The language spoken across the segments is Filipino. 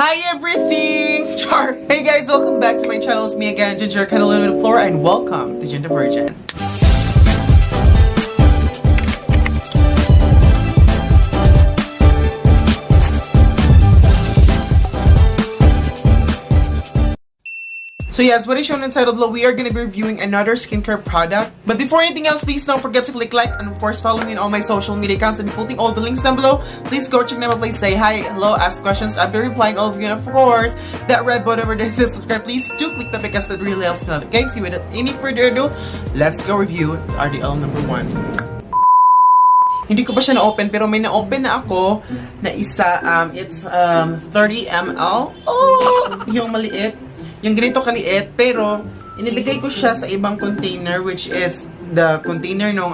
Hi everything! Char! Hey guys, welcome back to my channel. It's me again, Ginger, kind of a little bit of Flora, and welcome to Ginger Virgin. So yes, what is shown inside of below, we are going to be reviewing another skincare product. But before anything else, please don't forget to click like and of course follow me on all my social media accounts. I'll be putting all the links down below. Please go check them out, please say hi, hello, ask questions. I'll be replying all of you, and of course, that red button over there says subscribe. Please do click that because that really helps me out. Okay, so without any further ado, let's go review RDL number 1. Hindi ko pa siya na-open, pero may na-open na ako na isa. It's 30 ml. Oh, yung maliit. Yung ganito kaliit, pero inilagay ko siya sa ibang container, which is the container nung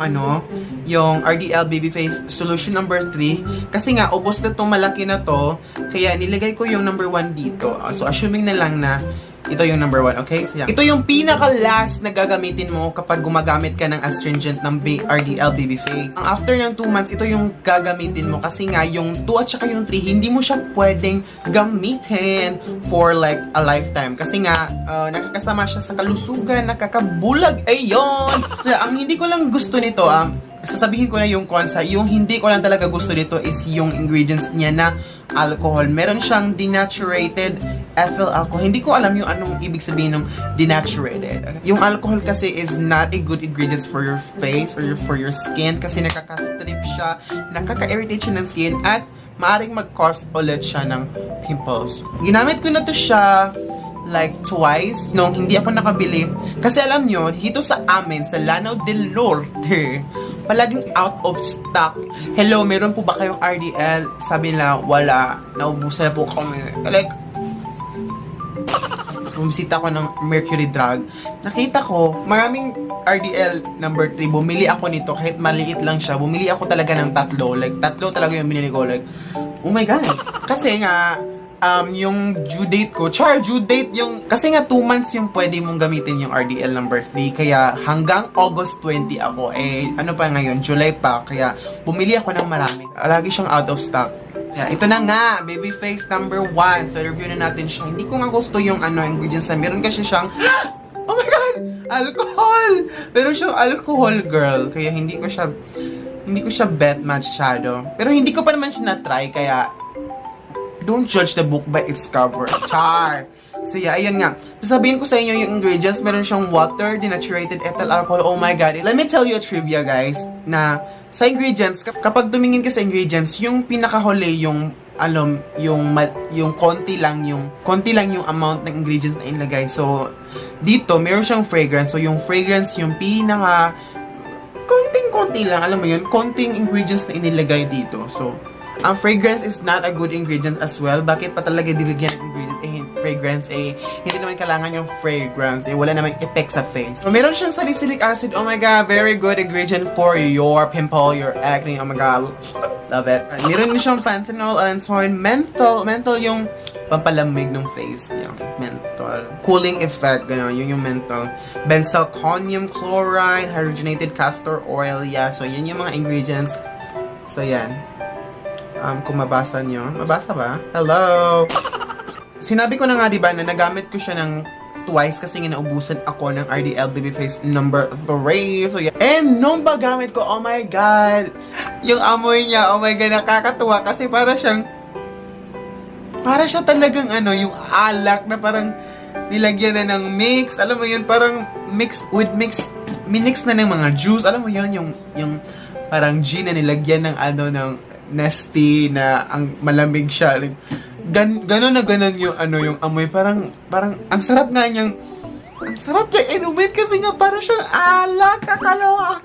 yung RDL Babyface Solution number 3. Kasi nga, ubos na itong malaki na to, kaya nilagay ko yung number 1 dito. So, assuming na lang na ito yung number 1, okay? So, ito yung pinaka-last na gagamitin mo kapag gumagamit ka ng astringent ng RDL Babyface. After ng 2 months, ito yung gagamitin mo kasi nga yung 2 at saka yung 3, hindi mo siya pwedeng gamitin for like a lifetime. Kasi nga, nakakasama siya sa kalusugan, nakakabulag. Ayun! So, ang hindi ko lang gusto nito, sasabihin ko na yung consa. Yung hindi ko lang talaga gusto nito is yung ingredients niya na alcohol. Meron siyang denaturated ethyl alcohol. Hindi ko alam yung anong ibig sabihin ng denaturated. Yung alcohol kasi is not a good ingredients for your face or for your skin kasi nakaka-strip siya, nakaka-irritate siya ng skin at maaring mag-cause ulit siya ng pimples. Ginamit ko na to siya like twice nung hindi ako nakabili. Kasi alam nyo, dito sa amin, sa Lanao del Norte, palaging out of stock. Hello, meron po ba kayong RDL? Sabi nila, wala. Naubusan na po kami. Like, bumisita ko ng Mercury Drug. Nakita ko, maraming RDL number 3. Bumili ako nito, kahit maliit lang siya. Bumili ako talaga ng 3. Like, 3 talaga yung binili ko. Like, oh my God. Kasi nga, yung due date ko, due date yung, kasi nga 2 months yung pwede mong gamitin yung RDL number 3, kaya hanggang August 20 ako, ano pa ngayon, July pa, kaya bumili ako ng marami. Lagi siyang out of stock. Yeah, ito na nga, Babyface number 1. So, review na natin siya. Hindi ko nga gusto yung ingredients na meron kasi siyang, oh my God, alcohol! Meron siyang alcohol, girl. Kaya hindi ko siya bet masyado. Pero hindi ko pa naman siya na-try, kaya don't judge the book by its cover. Char! So yeah, ayun nga. Sasabihin ko sa inyo yung ingredients. Meron siyang water, denaturated ethyl alcohol. Oh my God. Let me tell you a trivia, guys, na sa ingredients, kapag tumingin ka sa ingredients, yung pinakahuli, yung konti lang yung amount ng ingredients na inilagay. So, dito, meron siyang fragrance. So, yung fragrance, yung pinaka konting-konti lang, alam mo yun, konting ingredients na inilagay dito. So, ang fragrance is not a good ingredient as well. Bakit pa talaga dilagyan ng ingredients? Fragrance, hindi naman kailangan yung fragrance. Wala namang effect sa face. So, meron siyang salicylic acid. Oh my God, very good ingredient for your pimple, your acne. Oh my God, love it. Meron din siyang panthenol, allantoin, menthol. Menthol yung pampalamig ng face. Yung menthol. Cooling effect, gano'n. Yun yung menthol. Benzalconium chloride, hydrogenated castor oil. Yeah, so yun yung mga ingredients. So, yan. Kung mabasa nyo. Mabasa ba? Hello! Sinabi ko na nga, diba, na nagamit ko siya ng twice kasi nga naubusan ako ng RDL Babyface number 3. So, yeah. And nung bagamit ko, oh my God! Yung amoy niya, oh my God, nakakatuwa kasi para siya talagang yung alak na parang nilagyan na ng mix. Alam mo yun, parang minix na ng mga juice. Alam mo yun, yung parang gin na nilagyan ng ng nasty na ang malamig siya. Ganon na ganon yung yung amoy. Parang ang sarap nga niyang, ang sarap niya inumin kasi nga parang siyang alak, kakalawa.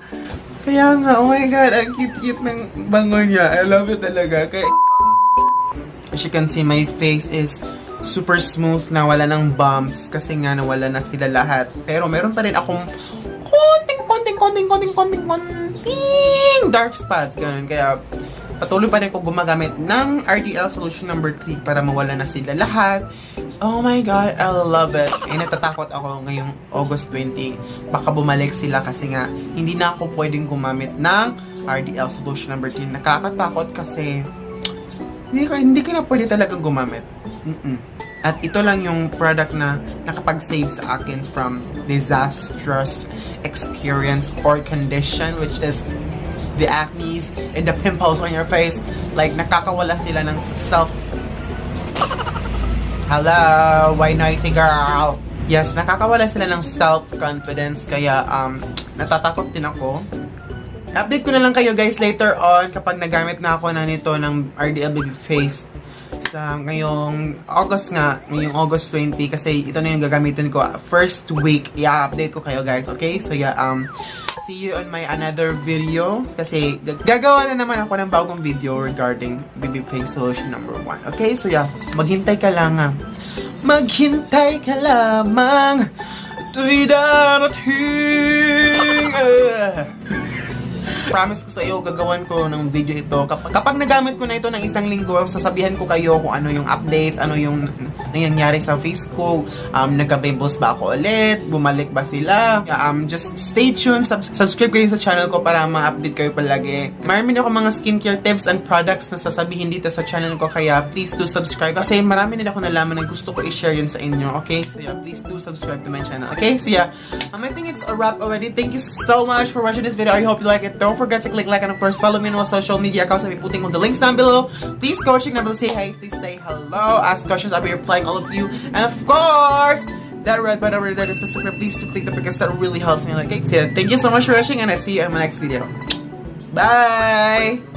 Kaya nga, oh my God, ang cute-cute ng bango niya. I love it talaga. Kaya, as you can see, my face is super smooth na, wala ng bumps kasi nga nawala na sila lahat. Pero meron pa rin akong konting dark spots, ganun. Kaya patuloy pa rin ko gumagamit ng RDL Solution number 3 para mawala na sila lahat. Oh my God, I love it. Natatakot ako ngayong August 20. Baka bumalik sila kasi nga hindi na ako pwedeng gumamit ng RDL Solution number 3. Nakakatakot kasi hindi ka na pwede talagang gumamit. At ito lang yung product na nakapag-save sa akin from disastrous experience or condition, which is the acne and the pimples on your face. Like, nakakawala sila ng Hello, why noisy girl? Yes, nakakawala sila ng self-confidence, kaya natatakot din ako. Update ko na lang kayo guys later on kapag nagamit na ako na nito ng RDL BABYFACE sa ngayong August 20, kasi ito na yung gagamitin ko first week. I-update ko kayo guys, okay? So yeah, see you on my another video, kasi gagawa na naman ako ng bagong video regarding BABYFACE solution number 1. Okay? So yeah, maghintay ka lang. Maghintay ka lamang, ito'y darating. Promise ko sa iyo, gagawan ko ng video ito. Kapag nagamit ko na ito ng isang linggo, sasabihan ko kayo kung ano yung updates, ano yung nangyayari sa face ko, nagka-pimples ba ako ulit, bumalik ba sila. Just stay tuned, subscribe kayo sa channel ko para ma-update kayo palagi. Marami din ako mga skincare tips and products na sasabihin dito sa channel ko, kaya please do subscribe. Kasi marami din ako nalaman na gusto ko i-share yun sa inyo, okay? So yeah, please do subscribe to my channel, okay? So yeah, I think it's a wrap already. Thank you so much for watching this video. I hope you like it. Don't forget to click like and of course follow me on my social media accounts. I'll be putting all the links down below. Please go check number, say hi, please say hello, ask questions. I'll be replying all of you, and of course that red button over there is the subscribe. Please to click the because that really helps me. Okay, so thank you so much for watching, and I see you in my next video. Bye.